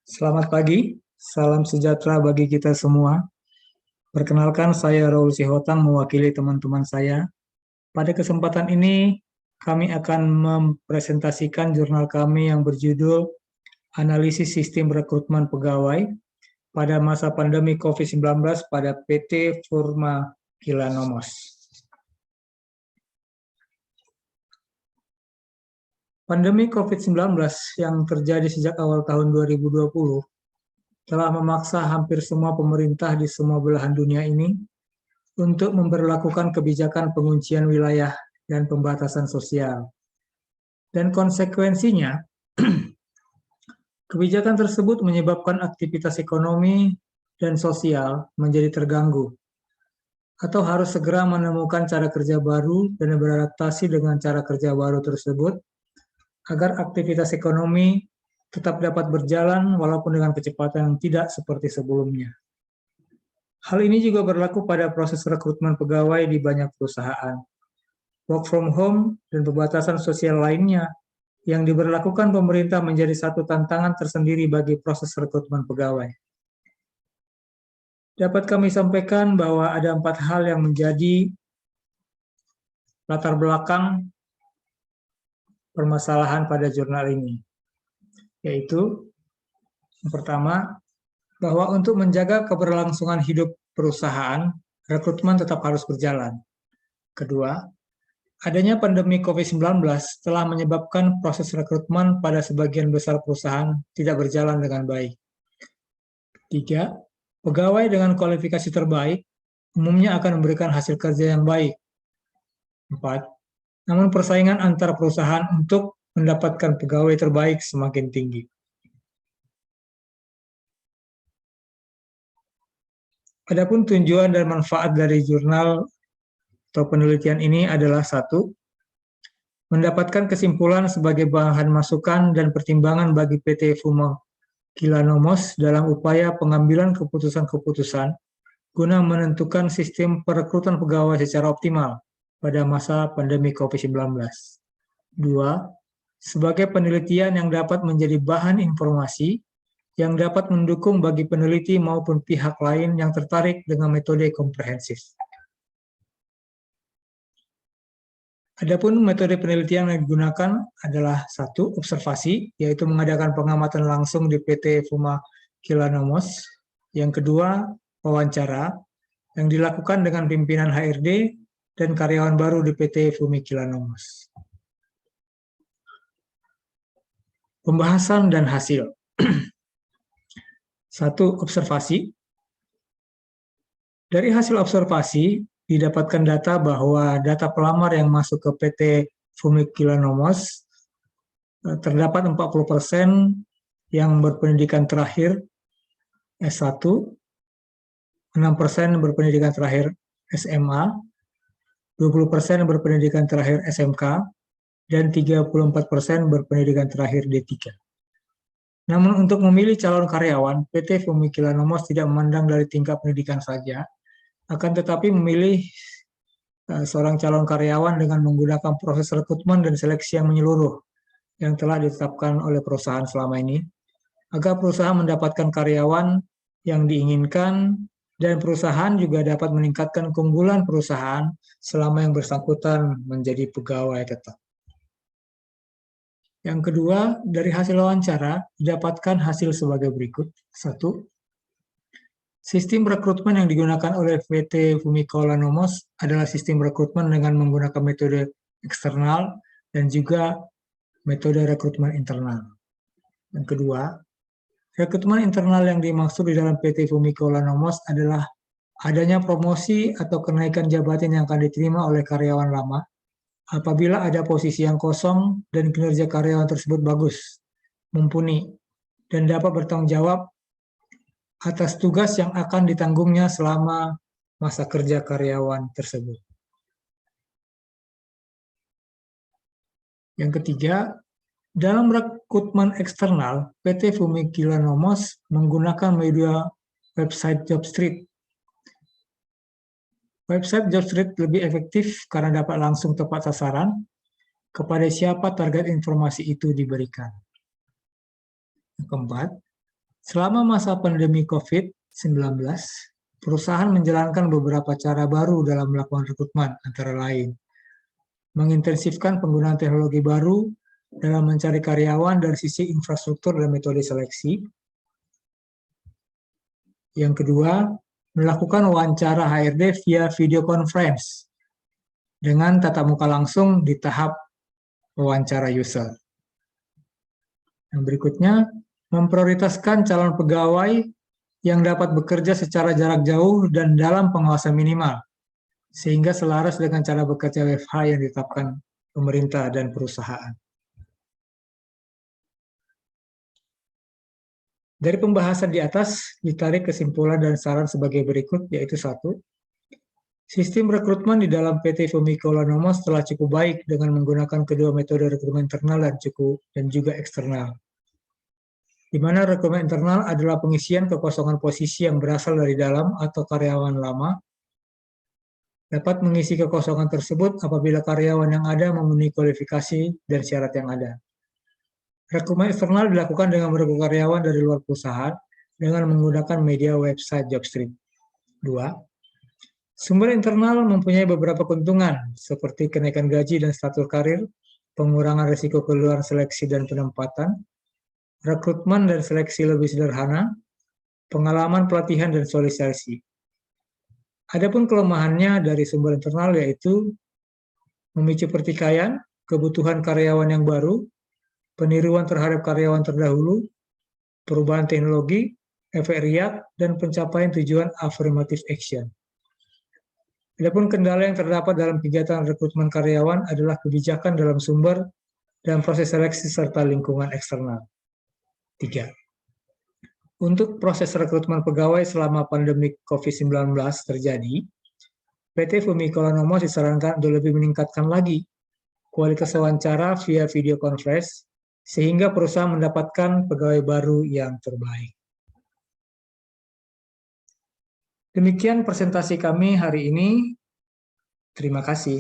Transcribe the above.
Selamat pagi, salam sejahtera bagi kita semua. Perkenalkan, saya Raul Sihotang mewakili teman-teman saya. Pada kesempatan ini, kami akan mempresentasikan jurnal kami yang berjudul Analisis Sistem Rekrutmen Pegawai pada masa pandemi COVID-19 pada PT Purma Kila Nomos. Pandemi COVID-19 yang terjadi sejak awal tahun 2020 telah memaksa hampir semua pemerintah di semua belahan dunia ini untuk memberlakukan kebijakan penguncian wilayah dan pembatasan sosial. Dan konsekuensinya, kebijakan tersebut menyebabkan aktivitas ekonomi dan sosial menjadi terganggu, atau harus segera menemukan cara kerja baru dan beradaptasi dengan cara kerja baru tersebut, agar aktivitas ekonomi tetap dapat berjalan walaupun dengan kecepatan yang tidak seperti sebelumnya. Hal ini juga berlaku pada proses rekrutmen pegawai di banyak perusahaan. Work from home dan pembatasan sosial lainnya yang diberlakukan pemerintah menjadi satu tantangan tersendiri bagi proses rekrutmen pegawai. Dapat kami sampaikan bahwa ada 4 hal yang menjadi latar belakang permasalahan pada jurnal ini, yaitu yang pertama, bahwa untuk menjaga keberlangsungan hidup perusahaan, rekrutmen tetap harus berjalan. Kedua, adanya pandemi COVID-19 telah menyebabkan proses rekrutmen pada sebagian besar perusahaan tidak berjalan dengan baik. Tiga, pegawai dengan kualifikasi terbaik umumnya akan memberikan hasil kerja yang baik. 4. Namun persaingan antar perusahaan untuk mendapatkan pegawai terbaik semakin tinggi. Adapun tujuan dan manfaat dari jurnal atau penelitian ini adalah 1. Mendapatkan kesimpulan sebagai bahan masukan dan pertimbangan bagi PT Purma Kila Nomos dalam upaya pengambilan keputusan-keputusan guna menentukan sistem perekrutan pegawai secara optimal pada masa pandemi COVID-19. 2. Sebagai penelitian yang dapat menjadi bahan informasi yang dapat mendukung bagi peneliti maupun pihak lain yang tertarik dengan metode komprehensif. Adapun metode penelitian yang digunakan adalah 1. Observasi, yaitu mengadakan pengamatan langsung di PT Purma Kila Nomos. Yang kedua, wawancara, yang dilakukan dengan pimpinan HRD dan karyawan baru di PT Purma Kila Nomos. Pembahasan dan hasil. 1. Observasi. Dari hasil observasi, didapatkan data bahwa data pelamar yang masuk ke PT Purma Kila Nomos terdapat 40% yang berpendidikan terakhir S1, 6% berpendidikan terakhir SMA, 20% berpendidikan terakhir SMK, dan 34% berpendidikan terakhir D3. Namun untuk memilih calon karyawan, PT Purma Kila Nomos tidak memandang dari tingkat pendidikan saja, akan tetapi memilih seorang calon karyawan dengan menggunakan proses rekrutmen dan seleksi yang menyeluruh yang telah ditetapkan oleh perusahaan selama ini, agar perusahaan mendapatkan karyawan yang diinginkan dan perusahaan juga dapat meningkatkan keunggulan perusahaan selama yang bersangkutan menjadi pegawai tetap. Yang kedua, dari hasil wawancara, didapatkan hasil sebagai berikut. 1. Sistem rekrutmen yang digunakan oleh PT Purma Kila Nomos adalah sistem rekrutmen dengan menggunakan metode eksternal dan juga metode rekrutmen internal. Yang kedua, rekrutmen internal yang dimaksud di dalam PT Purma Kila Nomos adalah adanya promosi atau kenaikan jabatan yang akan diterima oleh karyawan lama apabila ada posisi yang kosong dan kinerja karyawan tersebut bagus, mumpuni, dan dapat bertanggung jawab atas tugas yang akan ditanggungnya selama masa kerja karyawan tersebut. Yang ketiga, dalam rekrutmen eksternal, PT Purma Kila Nomos menggunakan media website JobStreet. Website JobStreet lebih efektif karena dapat langsung tepat sasaran kepada siapa target informasi itu diberikan. Yang keempat, selama masa pandemi COVID-19, perusahaan menjalankan beberapa cara baru dalam melakukan rekrutmen, antara lain mengintensifkan penggunaan teknologi baru dalam mencari karyawan dari sisi infrastruktur dan metode seleksi. Yang kedua, melakukan wawancara HRD via video conference dengan tatap muka langsung di tahap wawancara user. Yang berikutnya, memprioritaskan calon pegawai yang dapat bekerja secara jarak jauh dan dalam pengawasan minimal, sehingga selaras dengan cara bekerja WFH yang ditetapkan pemerintah dan perusahaan. Dari pembahasan di atas, ditarik kesimpulan dan saran sebagai berikut, yaitu 1. Sistem rekrutmen di dalam PT Fumiko Lanomo telah cukup baik dengan menggunakan kedua metode rekrutmen internal dan juga eksternal. Di mana rekrutmen internal adalah pengisian kekosongan posisi yang berasal dari dalam atau karyawan lama, dapat mengisi kekosongan tersebut apabila karyawan yang ada memenuhi kualifikasi dan syarat yang ada. Rekrutmen eksternal dilakukan dengan merekrut karyawan dari luar perusahaan dengan menggunakan media website Jobstreet. 2. Sumber internal mempunyai beberapa keuntungan seperti kenaikan gaji dan status karir, pengurangan risiko keluar seleksi dan penempatan, rekrutmen dan seleksi lebih sederhana, pengalaman pelatihan dan sosialisasi. Adapun kelemahannya dari sumber internal yaitu memicu pertikaian, kebutuhan karyawan yang baru, peniruan terhadap karyawan terdahulu, perubahan teknologi, efek riak, dan pencapaian tujuan affirmative action. Adapun kendala yang terdapat dalam kegiatan rekrutmen karyawan adalah kebijakan dalam sumber dan proses seleksi serta lingkungan eksternal. 3. Untuk proses rekrutmen pegawai selama pandemi COVID-19 terjadi, PT Fumiko Lanomo disarankan untuk lebih meningkatkan lagi kualitas wawancara via video conference sehingga perusahaan mendapatkan pegawai baru yang terbaik. Demikian presentasi kami hari ini. Terima kasih.